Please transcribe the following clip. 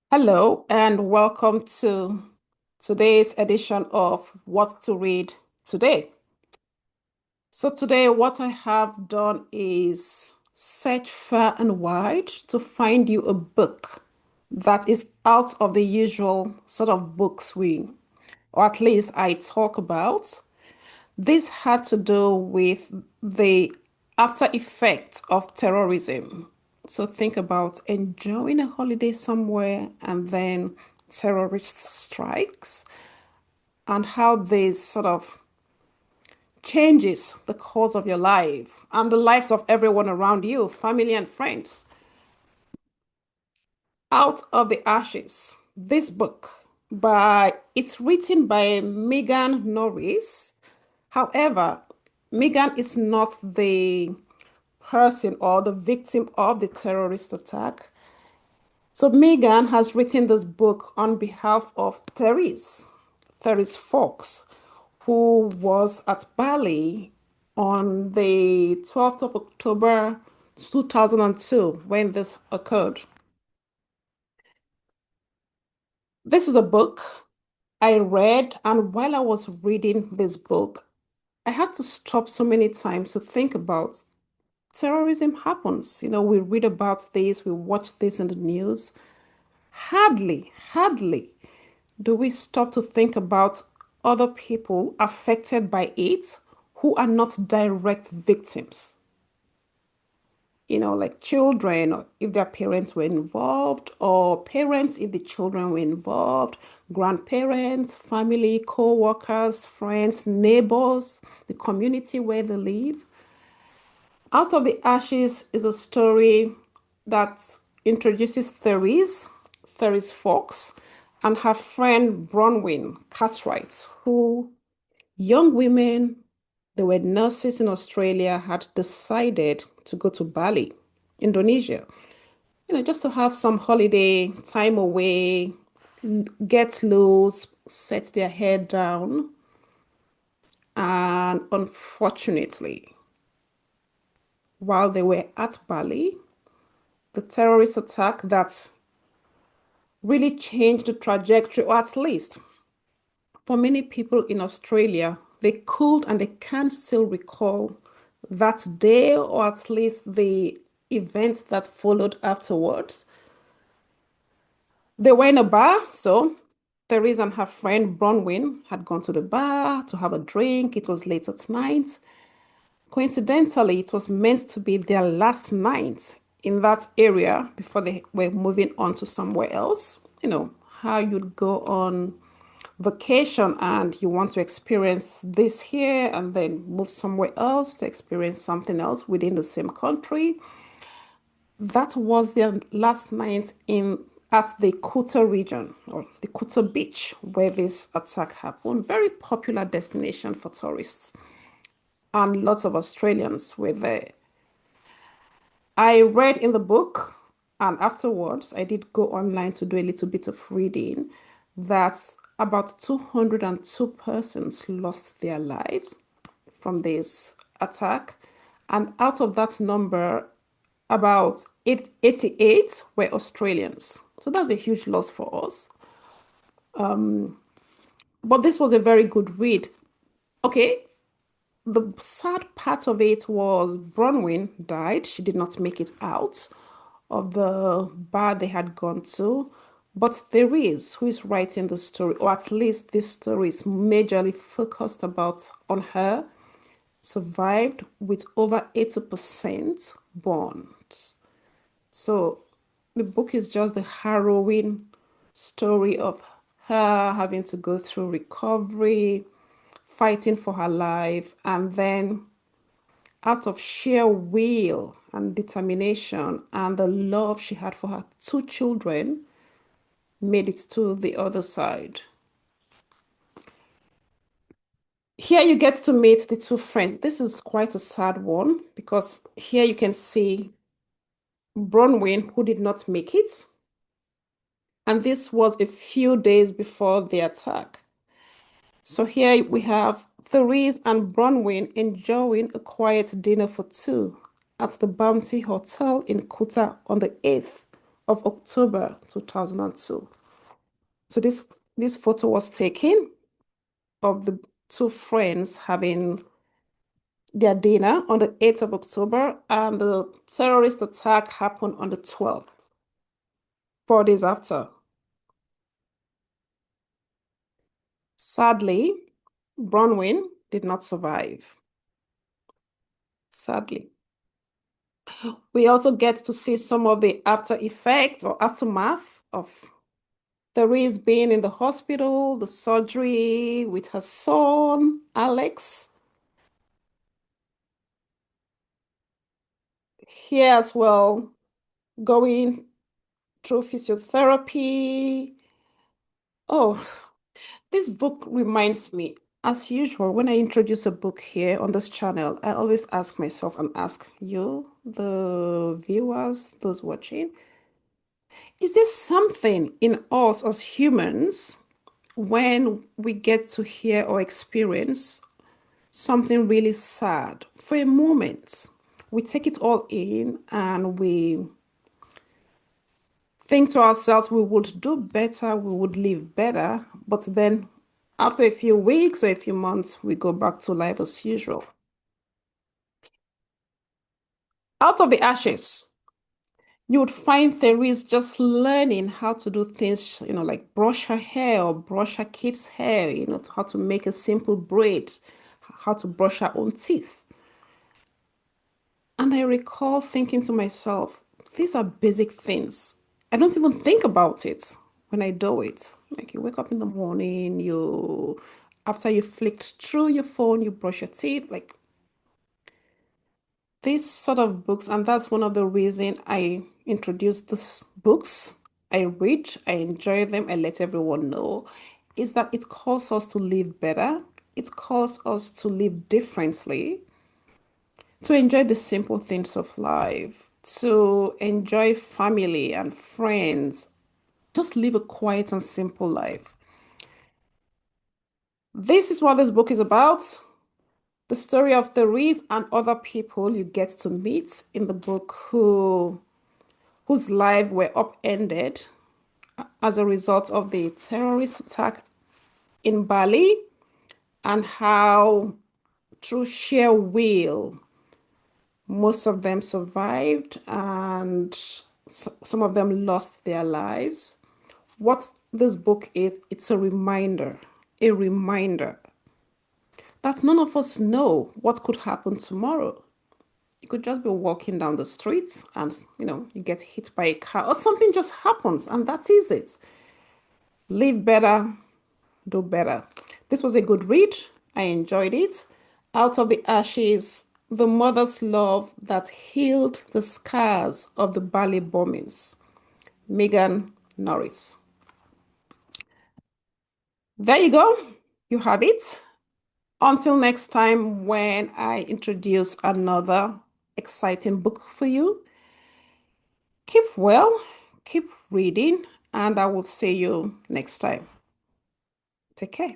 Hello, and welcome to today's edition of What to Read Today. So, today, what I have done is search far and wide to find you a book that is out of the usual sort of books or at least I talk about. This had to do with the after effect of terrorism. So think about enjoying a holiday somewhere and then terrorist strikes and how this sort of changes the course of your life and the lives of everyone around you, family and friends. Out of the Ashes, this book it's written by Megan Norris. However, Megan is not the person or the victim of the terrorist attack. So Megan has written this book on behalf of Therese Fox, who was at Bali on the 12th of October 2002 when this occurred. This is a book I read, and while I was reading this book, I had to stop so many times to think about terrorism happens. We read about this, we watch this in the news. Hardly do we stop to think about other people affected by it who are not direct victims. Like children, or if their parents were involved, or parents if the children were involved, grandparents, family, co-workers, friends, neighbors, the community where they live. Out of the Ashes is a story that introduces Therese Fox, and her friend Bronwyn Cartwright, who young women, they were nurses in Australia, had decided to go to Bali, Indonesia, just to have some holiday time away, get loose, set their head down. And unfortunately, while they were at Bali, the terrorist attack that really changed the trajectory, or at least for many people in Australia, they could and they can still recall that day, or at least the events that followed afterwards. They were in a bar, so Therese and her friend Bronwyn had gone to the bar to have a drink. It was late at night. Coincidentally, it was meant to be their last night in that area before they were moving on to somewhere else. How you'd go on vacation and you want to experience this here and then move somewhere else to experience something else within the same country. That was their last night in at the Kuta region or the Kuta beach where this attack happened. Very popular destination for tourists, and lots of Australians were there. I read in the book, and afterwards, I did go online to do a little bit of reading that about 202 persons lost their lives from this attack. And out of that number, about 88 were Australians. So that's a huge loss for us. But this was a very good read. Okay, the sad part of it was Bronwyn died. She did not make it out of the bar they had gone to. But Therese, who is writing the story, or at least this story is majorly focused about on her, survived with over 80% burns. So the book is just the harrowing story of her having to go through recovery, fighting for her life, and then out of sheer will and determination and the love she had for her two children, made it to the other side. Here you get to meet the two friends. This is quite a sad one because here you can see Bronwyn, who did not make it. And this was a few days before the attack. So here we have Therese and Bronwyn enjoying a quiet dinner for two at the Bounty Hotel in Kuta on the 8th of October 2002. So this photo was taken of the two friends having their dinner on the 8th of October, and the terrorist attack happened on the 12th, 4 days after. Sadly, Bronwyn did not survive. Sadly. We also get to see some of the after effect or aftermath of Therese being in the hospital, the surgery with her son, Alex. Here as well, going through physiotherapy. Oh, this book reminds me, as usual, when I introduce a book here on this channel, I always ask myself and ask you, the viewers, those watching, is there something in us as humans when we get to hear or experience something really sad for a moment? We take it all in and we think to ourselves we would do better, we would live better, but then after a few weeks or a few months, we go back to life as usual. Out of the ashes, you would find Therese just learning how to do things, like brush her hair or brush her kid's hair, how to make a simple braid, how to brush her own teeth. And I recall thinking to myself, these are basic things. I don't even think about it when I do it. Like you wake up in the morning, after you flicked through your phone, you brush your teeth, like these sort of books, and that's one of the reasons I introduced these books. I read, I enjoy them, I let everyone know, is that it calls us to live better. It calls us to live differently, to enjoy the simple things of life, to enjoy family and friends, just live a quiet and simple life. This is what this book is about. The story of Therese and other people you get to meet in the book whose lives were upended as a result of the terrorist attack in Bali, and how through sheer will most of them survived and some of them lost their lives. What this book is, it's a reminder that none of us know what could happen tomorrow. You could just be walking down the street and, you get hit by a car or something just happens, and that is it. Live better, do better. This was a good read. I enjoyed it. Out of the Ashes, the mother's love that healed the scars of the Bali bombings. Megan Norris. There you go. You have it. Until next time, when I introduce another exciting book for you, keep well, keep reading, and I will see you next time. Take care.